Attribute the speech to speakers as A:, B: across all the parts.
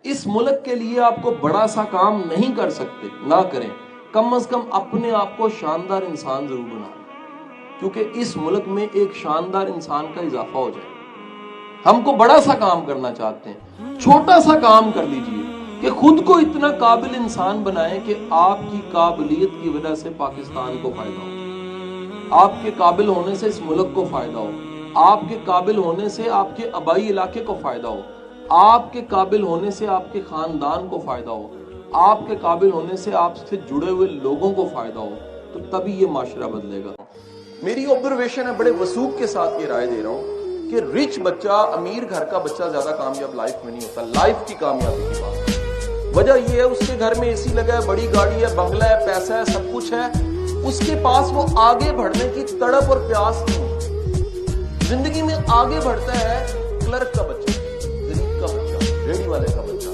A: اس ملک کے لیے آپ کو بڑا سا کام نہیں کر سکتے، نہ کریں، کم از کم اپنے آپ کو شاندار انسان ضرور بنائیں، کیونکہ اس ملک میں ایک شاندار انسان کا اضافہ ہو جائے۔ ہم کو بڑا سا کام کرنا چاہتے ہیں، چھوٹا سا کام کر لیجئے کہ خود کو اتنا قابل انسان بنائیں کہ آپ کی قابلیت کی وجہ سے پاکستان کو فائدہ ہو، آپ کے قابل ہونے سے اس ملک کو فائدہ ہو، آپ کے قابل ہونے سے آپ کے آبائی علاقے کو فائدہ ہو، آپ کے قابل ہونے سے آپ کے خاندان کو فائدہ ہو، آپ کے قابل ہونے سے آپ سے جڑے ہوئے لوگوں کو فائدہ ہو، تو تبھی یہ معاشرہ بدلے گا۔ میری آبزرویشن ہے، بڑے وثوق کے ساتھ یہ رائے دے رہا ہوں کہ رچ بچہ، امیر گھر کا بچہ زیادہ کامیاب لائف میں نہیں ہوتا، لائف کی کامیابی کی بات۔ وجہ یہ ہے اس کے گھر میں اے سی لگا ہے، بڑی گاڑی ہے، بنگلہ ہے، پیسہ ہے، سب کچھ ہے، اس کے پاس وہ آگے بڑھنے کی تڑپ اور پیاس نہیں ہے۔ زندگی میں آگے بڑھتا ہے کلرک کا بچہ، غریب کا بچہ، ریڑھی والے کا بچہ۔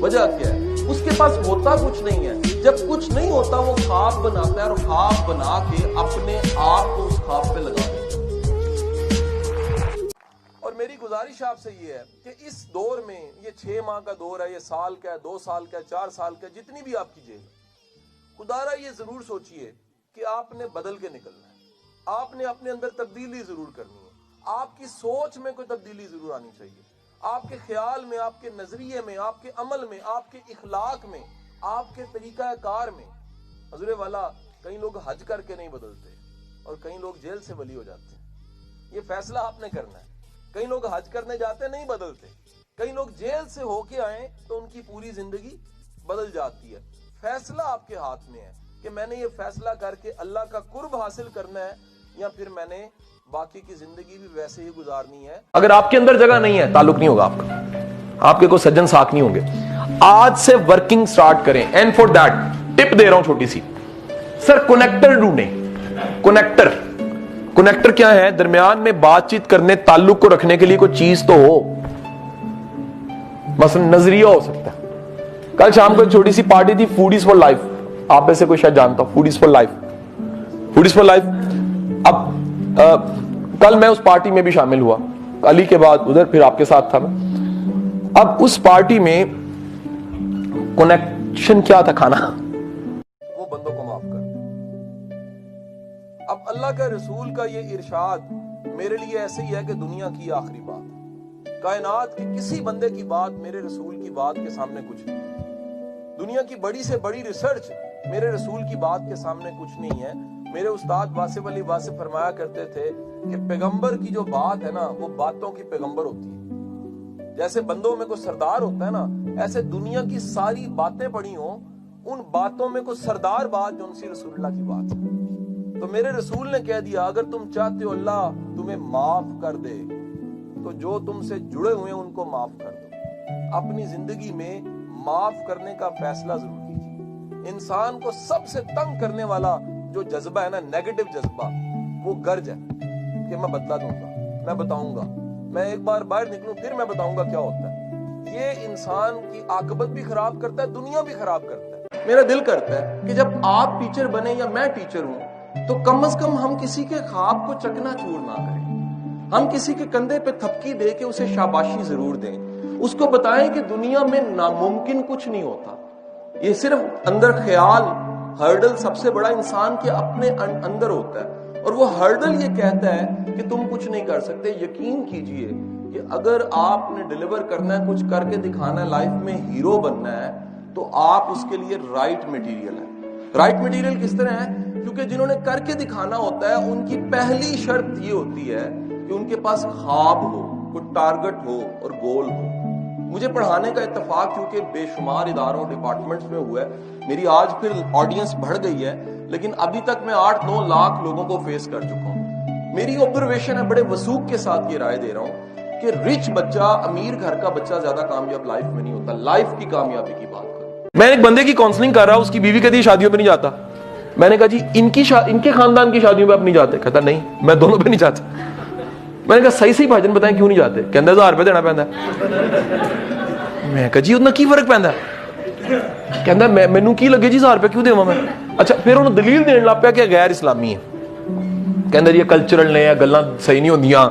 A: وجہ کیا ہے؟ اس کے پاس ہوتا کچھ نہیں ہے، جب کچھ نہیں ہوتا وہ خواب بناتا ہے، اور خواب بنا کے اپنے آپ کو اس خواب پہ لگا دیتا ہے۔ اور میری گزارش آپ سے یہ ہے کہ اس دور میں، یہ 6 ماہ کا دور ہے، یہ سال کا ہے، 2 سال کا ہے، 4 سال کا ہے، جتنی بھی آپ کی جیل ہے، خدا را یہ ضرور سوچئے کہ آپ نے بدل کے نکلنا ہے، آپ نے اپنے اندر تبدیلی ضرور کرنی ہے، آپ کی سوچ میں کوئی تبدیلی ضرور آنی چاہیے، آپ کے خیال میں، آپ کے نظریے میں، آپ کے عمل میں، آپ کے اخلاق میں، آپ کے طریقہ کار میں۔ حضور والا، کئی لوگ حج کر کے نہیں بدلتے اور کئی لوگ جیل سے ولی ہو جاتے ہیں، یہ فیصلہ آپ نے کرنا ہے۔ کئی لوگ حج کرنے جاتے نہیں بدلتے، کئی لوگ جیل سے ہو کے آئیں تو ان کی پوری زندگی بدل جاتی ہے۔ فیصلہ آپ کے ہاتھ میں ہے کہ میں نے یہ فیصلہ کر کے اللہ کا قرب حاصل کرنا ہے، یا پھر میں نے باقی کی زندگی بھی ویسے ہی گزارنی ہے۔ اگر آپ کے اندر جگہ نہیں ہے، تعلق نہیں ہوگا آپ کا، آپ کے کوئی سجن ساکھ نہیں ہوں گے۔ آج سے ورکنگ سٹارٹ کریں، اینڈ فور دیٹ ٹپ دے رہا ہوں چھوٹی سی، سر کنیکٹر ڈھونڈیں۔ کنیکٹر کیا ہے؟ درمیان میں بات چیت کرنے، تعلق کو رکھنے کے لیے کوئی چیز تو ہو، مثلا نظریہ ہو سکتا ہے۔ کل شام کو ایک چھوٹی سی پارٹی تھی، فوڈیز فار لائف، آپ میں سے کوئی شاید جانتا ہو foodies for life. Foodies for life, اب کل میں اس پارٹی میں بھی شامل ہوا، علی کے بعد ادھر، پھر آپ کے ساتھ تھا میں۔ اب اس پارٹی میں کنیکشن کیا تھا؟ کھانا، وہ بندوں کو معاف کر۔ اب اللہ کا رسول کا یہ ارشاد میرے لیے ایسے ہی ہے کہ دنیا کی آخری بات، کائنات کے کسی بندے کی بات میرے رسول کی بات کے سامنے کچھ نہیں، دنیا کی بڑی سے بڑی ریسرچ میرے رسول کی بات کے سامنے کچھ نہیں ہے۔ میرے استاد واصف علی واصف فرمایا کرتے تھے کہ پیغمبر کی جو بات ہے نا، وہ باتوں کی پیغمبر ہوتی ہے۔ جیسے بندوں میں کوئی سردار ہوتا ہے نا، ایسے دنیا کی ساری باتیں پڑھی ہوں، ان باتوں میں کوئی سردار بات جو ان سے رسول اللہ کی بات ہے۔ تو میرے رسول نے کہہ دیا، اگر تم چاہتے ہو اللہ تمہیں معاف کر دے تو جو تم سے جڑے ہوئے ہیں ان کو معاف کر دو۔ اپنی زندگی میں معاف کرنے کا فیصلہ ضرور کیجیے۔ انسان کو سب سے تنگ کرنے والا جو جذبہ ہے نا، نیگیٹو جذبہ، وہ گرج ہے کہ میں بدلا دوں گا، میں بتاؤں گا، میں ایک بار باہر نکلوں پھر میں بتاؤں گا کیا ہوتا ہے۔ یہ انسان کی عاقبت بھی خراب کرتا ہے، دنیا بھی خراب کرتا ہے۔ میرا دل کرتا ہے کہ جب آپ ٹیچر بنے یا میں ٹیچر ہوں تو کم از کم ہم کسی کے خواب کو چکنا چور نہ کریں، ہم کسی کے کندھے پہ تھپکی دے کے اسے شاباشی ضرور دیں، اس کو بتائیں کہ دنیا میں ناممکن کچھ نہیں ہوتا، یہ صرف اندر خیال، ہرڈل سب سے بڑا انسان کے اپنے اندر ہوتا ہے، اور وہ ہرڈل یہ کہتا ہے کہ تم کچھ نہیں کر سکتے۔ یقین کیجئے کہ اگر آپ نے ڈیلیور کرنا ہے، کچھ کر کے دکھانا ہے، لائف میں ہیرو بننا ہے، تو آپ اس کے لیے رائٹ مٹیریل ہے۔ رائٹ مٹیریل کس طرح ہے؟ کیونکہ جنہوں نے کر کے دکھانا ہوتا ہے ان کی پہلی شرط یہ ہوتی ہے کہ ان کے پاس خواب ہو، کوئی ٹارگٹ ہو اور گول ہو۔ مجھے پڑھانے کا اتفاق کیونکہ بے شمار اداروں، ڈپارٹمنٹس میں ہوا ہے، میری آج پھر آڈینس بڑھ گئی ہے، لیکن ابھی تک میں 8-9 لاکھ لوگوں کو فیس کر چکا ہوں۔ میری آبزرویشن ہے، بڑے وثوق کے ساتھ یہ رائے دے رہا ہوں کہ رچ بچہ، امیر گھر کا بچہ زیادہ کامیاب لائف میں نہیں ہوتا، لائف کی کامیابی کی بات کروں۔ میں ایک بندے کی کاؤنسلنگ کر رہا ہوں، اس کی بیوی کہتی ہے شادیوں پہ نہیں جاتا۔ میں نے کہا جی ان کے خاندان کی شادیوں پہ آپ نہیں جاتے؟ کہتا نہیں میں دونوں پہ نہیں جاتا۔ میں نے کہا صحیح بھاجن بتائیں کیوں نہیں جاتے؟ کہتا 1000 روپے دینا پہنتا ہے۔ میں کہا جی اتنا کی فرق پہنتا ہے؟ کہتا مینوں کی لگے جی 1000 روپے کیوں دیواں میں؟ اچھا پھر انہوں دلیل دین لگ پیا کہ غیر اسلامی ہے، کہتا جی کلچرل نے گلاں صحیح نہیں ہوندیاں۔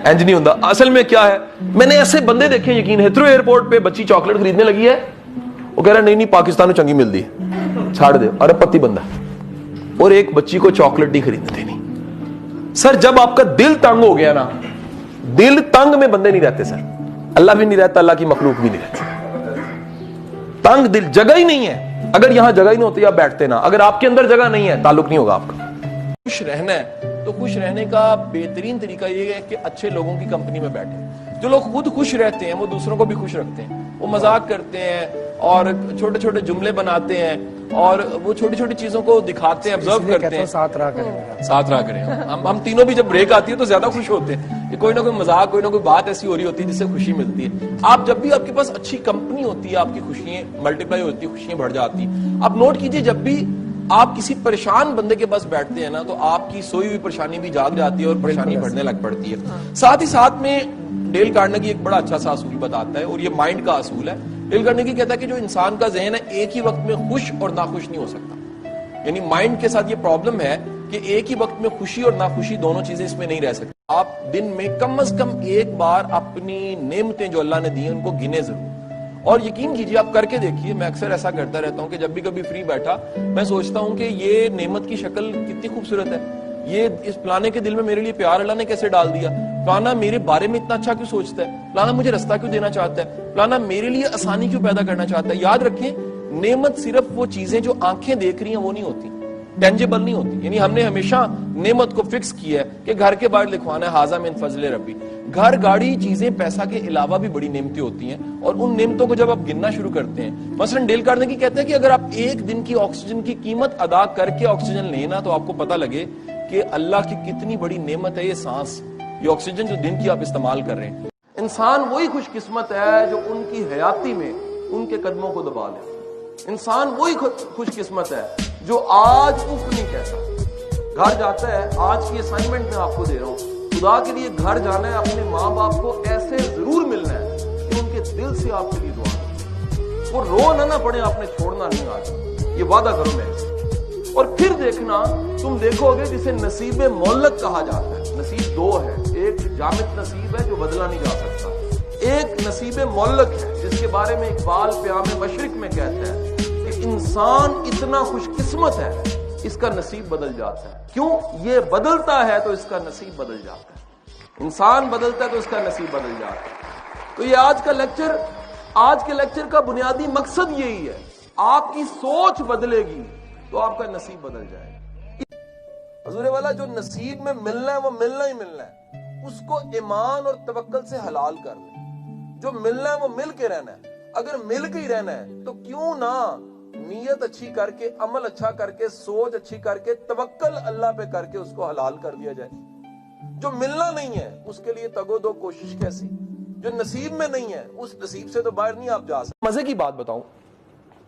A: इंज नहीं होता। असल में क्या है, मैंने ऐसे बंदे देखे, यकीन है, थ्रू एयरपोर्ट पे बच्ची चॉकलेट खरीदने लगी है, वो कह रहा नहीं नहीं पाकिस्तान में चंगी मिलती है, छाड़ दे, अरे पति बंदा, और एक बच्ची को चॉकलेट नहीं खरीदने देनी। सर जब आपका दिल तंग हो गया ना, दिल तंग में बंदे नहीं रहते सर, अल्लाह भी नहीं रहता, अल्लाह की मखलूक भी नहीं रहती। तंग दिल, जगह ही नहीं है। अगर यहां जगह ही नहीं होती आप बैठते ना, अगर आपके अंदर जगह नहीं है ताल्लुक नहीं होगा आपका। खुश रहना है तो खुश रहने का बेहतरीन तरीका ये है कि अच्छे लोगों की कंपनी में बैठे। जो लोग खुद खुश रहते हैं वो दूसरों को भी खुश रखते हैं, वो मजाक करते हैं और छोटे छोटे जुमले बनाते हैं और वो छोटी छोटी चीजों को दिखाते हैं, ऑब्जर्व करते हैं। साथ रहा करें। हम तीनों भी जब ब्रेक आती है तो ज्यादा खुश होते हैं कि कोई ना कोई मजाक, कोई ना कोई बात ऐसी हो रही होती है जिससे खुशी मिलती है। आप जब भी आपके पास अच्छी कंपनी होती है, आपकी खुशियां मल्टीप्लाई होती है, खुशियां बढ़ जाती हैं। आप नोट कीजिए, जब भी आप किसी परेशान बंदे के पास बैठते हैं ना, तो आपकी सोई हुई परेशानी भी जाग जाती है और परेशानी बढ़ने लग पड़ती है। साथ ही साथ में डेल कार्नेगी एक बड़ा अच्छा सा असूल बताता है, और ये माइंड का असूल है। डेल कार्नेगी कहता है कि जो इंसान का जहन है एक ही वक्त में खुश और नाखुश नहीं हो सकता। यानी माइंड के साथ ये प्रॉब्लम है कि एक ही वक्त में खुशी और नाखुशी दोनों चीजें इसमें नहीं रह सकती। आप दिन में कम से कम एक बार अपनी नेमतें जो अल्लाह ने दी हैं उनको गिने जरूर, और यकीन कीजिए आप करके देखिए। मैं अक्सर ऐसा करता रहता हूं कि जब भी कभी फ्री बैठा मैं सोचता हूं कि ये नेमत की शक्ल कितनी खूबसूरत है, ये इस फलाने के दिल में मेरे लिए प्यार अल्लाह ने कैसे डाल दिया, फलाना मेरे बारे में इतना अच्छा क्यों सोचता है, फलाना मुझे रास्ता क्यों देना चाहता है, फलाना मेरे लिए आसानी क्यों पैदा करना चाहता है। याद रखें, नेमत सिर्फ वो चीजें जो आंखें देख रही हैं वो नहीं होती, टेंजेबल नहीं होती। यानी हमने हमेशा नेमत को फिक्स किया है कि घर के बाहर लिखवाना है हाजा मिन फजले रब्बी। घर, गाड़ी, चीजें, पैसा के अलावा भी बड़ी नेमतें होती हैं, और उन नेमतों को जब आप गिनना शुरू करते हैं, मसलन डेल कार्नेगी कहते हैं कि अगर आप एक दिन की ऑक्सीजन की कीमत अदा करके ऑक्सीजन लेना, तो आपको पता लगे कि अल्लाह की कितनी बड़ी नेमत है ये सांस, ये ऑक्सीजन जो दिन की आप इस्तेमाल कर रहे हैं। इंसान वही खुशकिस्मत है जो उनकी हयाती में उनके कदमों को दबा ले। इंसान वही खुशकिस्मत है जो आज उफ नहीं कहता, घर जाता है। आज की असाइनमेंट मैं आपको दे रहा हूं, खुदा के लिए घर जाना है, अपने माँ बाप को ऐसे जरूर मिलना है कि उनके दिल से आपके लिए दुआ करें, वो रो ना पड़े, आपने छोड़ना नहीं आज, ये वादा करो मेरे से। और फिर देखना, तुम देखोगे जिसे नसीब मोहल्लक कहा जाता है। नसीब दो है, एक जामिद नसीब है जो बदला नहीं जा सकता, एक नसीब मोहल्लक है जिसके बारे में इकबाल प्याम मशरिक में कहता है कि इंसान इतना खुशकिस्मत है इसका नसीब बदल जाता है। क्यों? ये बदलता है तो इसका नसीब बदल जाता है। इंसान बदलता है तो इसका नसीब बदल जाता है। तो ये आज के लेक्चर का बुनियादी मकसद यही है, आपकी सोच बदलेगी तो आपका नसीब बदल जाएगा। हजूर वाला जो नसीब में मिलना है वो मिलना ही मिलना है, उसको ईमान और तवक्कल से हलाल कर ले। जो मिलना है वो मिल के रहना है। अगर मिल के ही रहना है तो क्यों ना नीयत अच्छी करके, अमल अच्छा करके, सोच अच्छी करके, तवक्कल अल्लाह पे करके उसको हलाल कर दिया जाए। जो मिलना नहीं है उसके लिए तगो दो कोशिश कैसी, जो नसीब में नहीं है उस नसीब से तो बाहर नहीं आप जा सकते। मजे की बात बताऊं,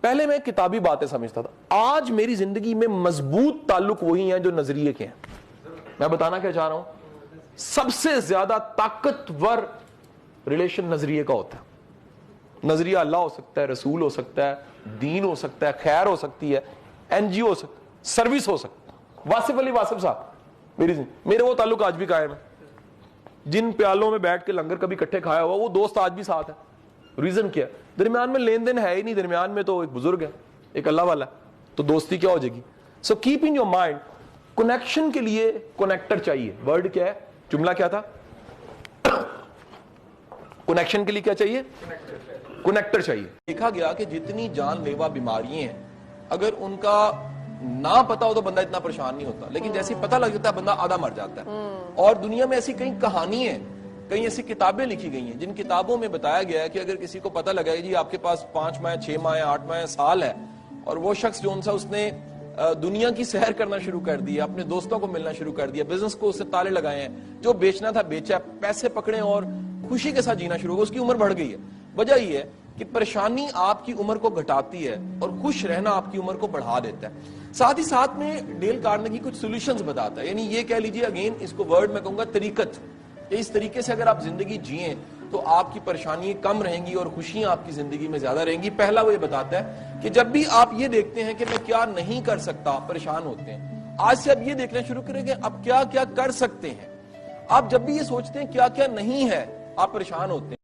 A: पहले मैं किताबी बातें समझता था, आज मेरी जिंदगी में मजबूत ताल्लुक वही हैं जो नजरिए के हैं। मैं बताना क्या चाह रहा हूं, सबसे ज्यादा ताकतवर रिलेशन नजरिए का होता है। नजरिया अल्लाह हो सकता है, रसूल हो सकता है, दीन हो सकता है, खैर हो सकती है, एनजीओ हो सकता है, सर्विस हो सकता है। वासिफ अली वासिफ साहब मेरे वो ताल्लुक आज भी कायम है। जिन प्यालों में बैठ के लंगर कभी इकट्ठे खाया हुआ वो दोस्त आज भी साथ है। रीजन क्या है? दरमियान में लेन देन है ही नहीं, दरमियान में तो एक बुजुर्ग है, एक अल्लाह वाला, तो दोस्ती क्या हो जाएगी? So keep in your mind, connection के लिए कनेक्टर चाहिए। वर्ड क्या है, जुमला क्या था? कनेक्शन के लिए क्या चाहिए? कनेक्टर चाहिए। देखा गया कि जितनी जानलेवा बीमारियां हैं, अगर उनका ना पता हो तो बंदा इतना परेशान नहीं होता, लेकिन जैसे पता लग जाता है बंदा आधा मर जाता है। और दुनिया में ऐसी कई कहानियां, कई ऐसी किताबें लिखी गई हैं जिन किताबों में बताया गया है कि अगर किसी को पता लगा जी आपके पास 5 माह, 6 माह, 8 माह, साल है, और वो शख्स जो सा उसने दुनिया की सैर करना शुरू कर दी, अपने दोस्तों को मिलना शुरू कर दिया, बिजनेस को उससे ताले लगाए हैं, जो बेचना था बेचा, पैसे पकड़े और खुशी के साथ जीना शुरू हो, उसकी उम्र बढ़ गई है। वजह यह है कि परेशानी आपकी उम्र को घटाती है और खुश रहना आपकी उम्र को बढ़ा देता है। साथ ही साथ में डेल कार्नेगी कुछ सॉल्यूशंस बताता है, यानी ये कह लीजिए, अगेन इसको वर्ड में कहूंगा तरीकत। इस तरीके से अगर आप जिंदगी जिए तो आपकी परेशानी कम रहेंगी और खुशियां आपकी जिंदगी में ज्यादा रहेंगी। पहला वो ये बताता है कि जब भी आप ये देखते हैं कि मैं क्या नहीं कर सकता, परेशान होते हैं, आज से आप ये देखना शुरू करेंगे अब क्या क्या कर सकते हैं। آپ جب بھی یہ سوچتے ہیں کیا کیا نہیں ہے آپ پریشان ہوتے ہیں.